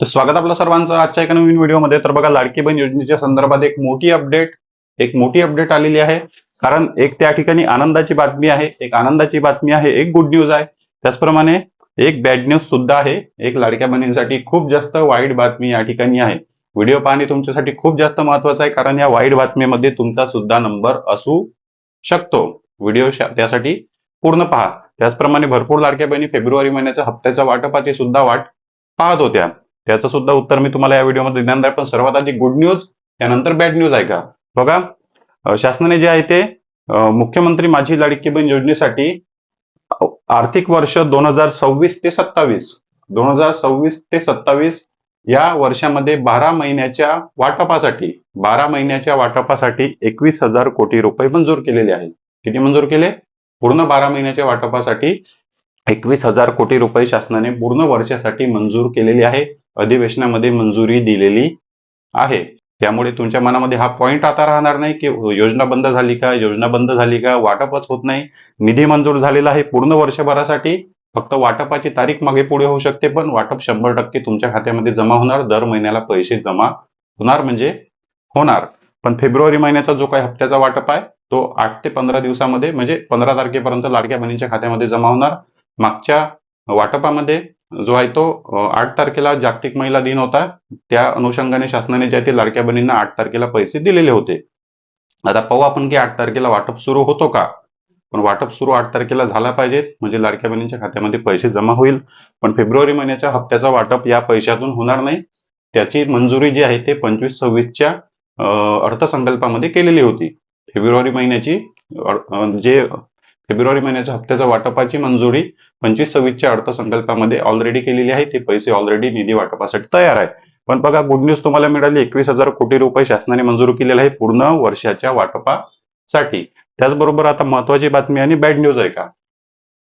तर स्वागत आपलं सर्वांचं आजच्या एका नवीन व्हिडिओमध्ये. तर बघा, लाडकी बहीण योजनेच्या संदर्भात एक मोठी अपडेट आलेली आहे. कारण एक त्या ठिकाणी आनंदाची बातमी आहे, एक गुड न्यूज आहे. त्याचप्रमाणे एक बॅड न्यूज सुद्धा आहे. एक लाडक्या बहिणींसाठी खूप जास्त वाईट बातमी या ठिकाणी आहे. व्हिडिओ पाहणे तुमच्यासाठी खूप जास्त महत्वाचं आहे, कारण या वाईट बातमीमध्ये तुमचा सुद्धा नंबर असू शकतो. व्हिडिओ त्यासाठी पूर्ण पहा. त्याचप्रमाणे भरपूर लाडक्या बहिणी फेब्रुवारी महिन्याच्या हप्त्याच्या वाटपाची सुद्धा वाट पाहत होत्या. त्याचं सुद्धा उत्तर मी तुम्हाला या व्हिडिओमध्ये देणार आहे. पण सर्वात आधी गुड न्यूज, त्यानंतर बॅड न्यूज आहे का बघा. शासनाने जे आहे ते मुख्यमंत्री माझी लाडकी बहीण योजनेसाठी आर्थिक वर्ष 2026 या वर्षामध्ये 12 महिन्याच्या वाटपासाठी 21,000 कोटी रुपये मंजूर केलेले आहे. किती मंजूर केले? पूर्ण 12 महिन्याच्या वाटपासाठी 21,000 कोटी रुपये शासनाने पूर्ण वर्षासाठी मंजूर केलेली आहे. अधिवेशनामध्ये मंजुरी दिलेली आहे. त्यामुळे तुमच्या मनामध्ये हा पॉइंट आता राहणार नाही की योजना बंद झाली का, वाटपच होत नाही. निधी मंजूर झालेला आहे पूर्ण वर्षभरासाठी. फक्त वाटपाची तारीख मागे पुढे होऊ शकते, पण वाटप 100% तुमच्या खात्यामध्ये जमा होणार. दर महिन्याला पैसे जमा होणार म्हणजे होणार. पण फेब्रुवारी महिन्याचा जो काही हप्त्याचा वाटप आहे तो 8 ते 15 दिवसामध्ये, म्हणजे 15 तारखेपर्यंत लाडक्या बहिणींच्या खात्यामध्ये जमा होणार. मागच्या वाटपामध्ये जो आहे तो 8 तारखेला जागतिक महिला दिन होता. त्या अनुषंगाने शासनाने जे आहे ते लाडक्या बहिणींना 8 तारखेला पैसे दिलेले होते. आता पाहू आपण की 8 तारखेला वाटप सुरू होतो का. पण वाटप सुरू 8 तारखेला झाला पाहिजे, म्हणजे लाडक्या बहिणींच्या खात्यामध्ये पैसे जमा होईल. पण फेब्रुवारी महिन्याच्या हप्त्याचा वाटप या पैशातून होणार नाही. त्याची मंजुरी जी आहे ते 25-26च्या अर्थसंकल्पामध्ये केलेली होती. फेब्रुवारी महिन्याच्या हप्त्याच्या वाटपाची मंजुरी 25-26च्या अर्थसंकल्पामध्ये ऑलरेडी केलेली आहे. ते पैसे ऑलरेडी निधी वाटपासाठी तयार आहे. पण बघा, गुड न्यूज तुम्हाला मिळाली. 21,000 कोटी रुपये शासनाने मंजूर केलेले आहे पूर्ण वर्षाच्या वाटपासाठी. त्याचबरोबर आता महत्वाची बातमी आणि बॅड न्यूज आहे का.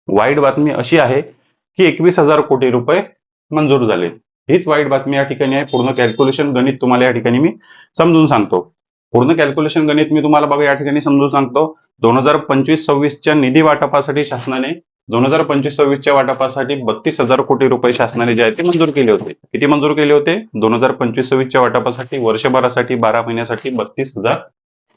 वाईट बातमी अशी आहे की 21,000 कोटी रुपये मंजूर झाले. हीच वाईट बातमी या ठिकाणी आहे. पूर्ण कॅल्क्युलेशन गणित तुम्हाला या ठिकाणी मी समजून सांगतो. पूर्ण कॅल्क्युलेशन गणित मी तुम्हाला बघा या ठिकाणी समजून सांगतो. 2025-26च्या निधी वाटपासाठी शासनाने 2025-26च्या वाटपासाठी 32,000 कोटी रुपये शासनाने जे आहे ते मंजूर केले होते. किती मंजूर केले होते? 2025-26च्या वाटपासाठी वर्षभरासाठी 12 महिन्यासाठी 32,000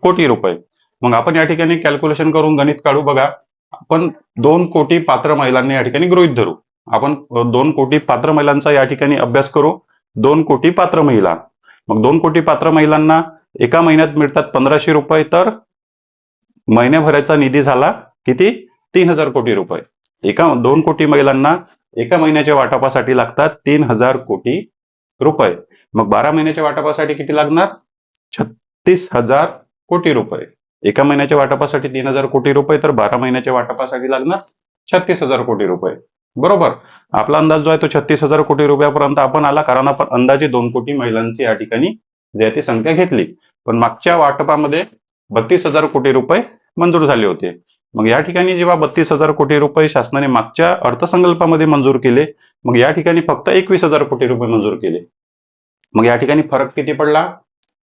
कोटी रुपये. मग आपण या ठिकाणी कॅल्क्युलेशन करून गणित काढू. बघा, आपण 2 कोटी पात्र महिलांना या ठिकाणी गृहीत धरू. आपण 2 कोटी पात्र महिलांचा या ठिकाणी अभ्यास करू. 2 कोटी पात्र महिला. मग 2 कोटी पात्र महिलांना एका महिन्यात मिळतात 1,500 रुपये. तर महिन्याभराचा निधी झाला किती? 3,000 कोटी रुपये. 2 कोटी महिलांना एका महिन्याच्या वाटपासाठी लागतात 3,000 कोटी रुपये. मग 12 महिन्याच्या वाटपासाठी किती लागणार? 36,000 कोटी रुपये. एका महिन्याच्या वाटपासाठी 3,000 कोटी रुपये, तर 12 महिन्याच्या वाटपासाठी लागणार 36,000 कोटी रुपये. बरोबर. आपला अंदाज जो आहे तो 36,000 कोटी रुपयापर्यंत आपण आला, कारण आपण अंदाजे 2 कोटी महिलांची या ठिकाणी जी आहे ती संख्या घेतली. पण मागच्या वाटपामध्ये 32,000 कोटी रुपये मंजूर झाले होते. मग या ठिकाणी जेव्हा 32,000 कोटी रुपये शासनाने मागच्या अर्थसंकल्पामध्ये मंजूर केले, मग या ठिकाणी फक्त 21,000 कोटी रुपये मंजूर केले. मग या ठिकाणी फरक किती पडला?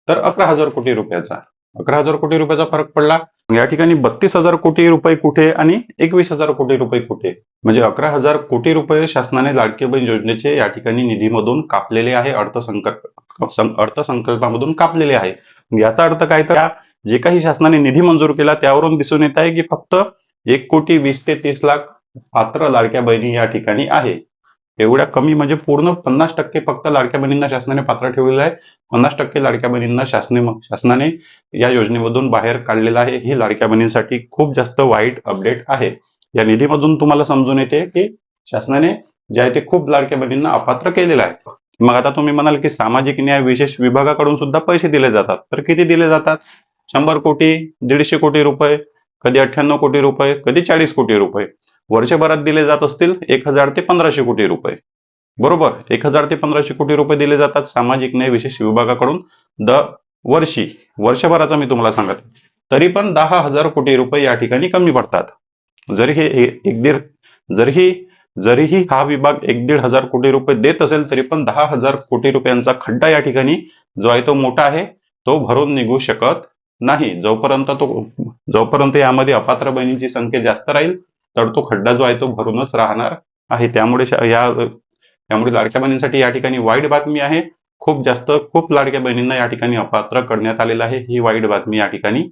तर 11,000 कोटी रुपयाचा. 11,000 कोटी रुपयाचा फरक पडला. या ठिकाणी 32,000 कोटी रुपये कुठे आणि 21,000 कोटी रुपये कुठे? म्हणजे 11,000 कोटी रुपये शासनाने लाडकी बहीण योजनेचे या ठिकाणी निधीमधून कापलेले आहे. अर्थसंकल्पामधून कापलेले आहे. याचा अर्थ काय? तर जे काही शासनाने निधी मंजूर केला त्यावरून दिसून येत आहे की फक्त 1,20,00,000 ते 30,00,000 पात्र लाडक्या बहिणी या ठिकाणी आहे. एवढ्या कमी, म्हणजे पूर्ण 50% फक्त लाडक्या बहिणींना शासनाने पात्र ठेवलेलं आहे. 50% लाडक्या बहिणींना शासनाने या योजनेमधून बाहेर काढलेलं आहे. ही लाडक्या बहिणींसाठी खूप जास्त वाईट अपडेट आहे. या निधीमधून तुम्हाला समजून येते की शासनाने जे आहे ते खूप लाडक्या बहिणींना अपात्र केलेलं आहे. मग आता तुम्ही म्हणाल की सामाजिक न्याय विशेष विभागाकडून सुद्धा पैसे दिले जातात. तर किती दिले जातात? 100 कोटी, 150 कोटी रुपये, कधी 98 कोटी रुपये, कधी 40 कोटी रुपये. वर्षभरात दिले जात असतील 1,000 ते 1,500 कोटी रुपये. बरोबर. 1,000 ते 1,500 कोटी रुपये दिले जातात सामाजिक न्याय विशेष विभागाकडून वर्षी. वर्षभराचा मी तुम्हाला सांगत. तरी पण 10,000 कोटी रुपये या ठिकाणी कमी पडतात. जरीही हा विभाग 1,500 कोटी रुपये देत असेल, तरी पण 10,000 कोटी रुपयांचा खड्डा या ठिकाणी जो आहे तो मोठा आहे, तो भरून निघू शकत नाही. जोपर्यंत यामध्ये अपात्र बहिणींची संख्या जास्त राहील, तर तो खड्डा जो आहे तो भरूनच राहणार आहे. त्यामुळे या त्यामुळे लाडक्या बहिणींसाठी या ठिकाणी वाईट बातमी आहे. खूप लाडक्या बहिणींना या ठिकाणी अपात्र करण्यात आलेलं आहे. ही वाईट बातमी या ठिकाणी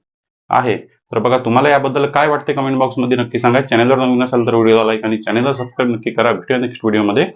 आहे. तर बघा, तुम्हाला याबद्दल काय वाटते कमेंट बॉक्समध्ये नक्की सांगा. चॅनलवर नवीन असाल तर व्हिडिओला लाईक आणि चॅनलला सबस्क्राईब नक्की करा. भेटूया नेक्स्ट व्हिडिओमध्ये.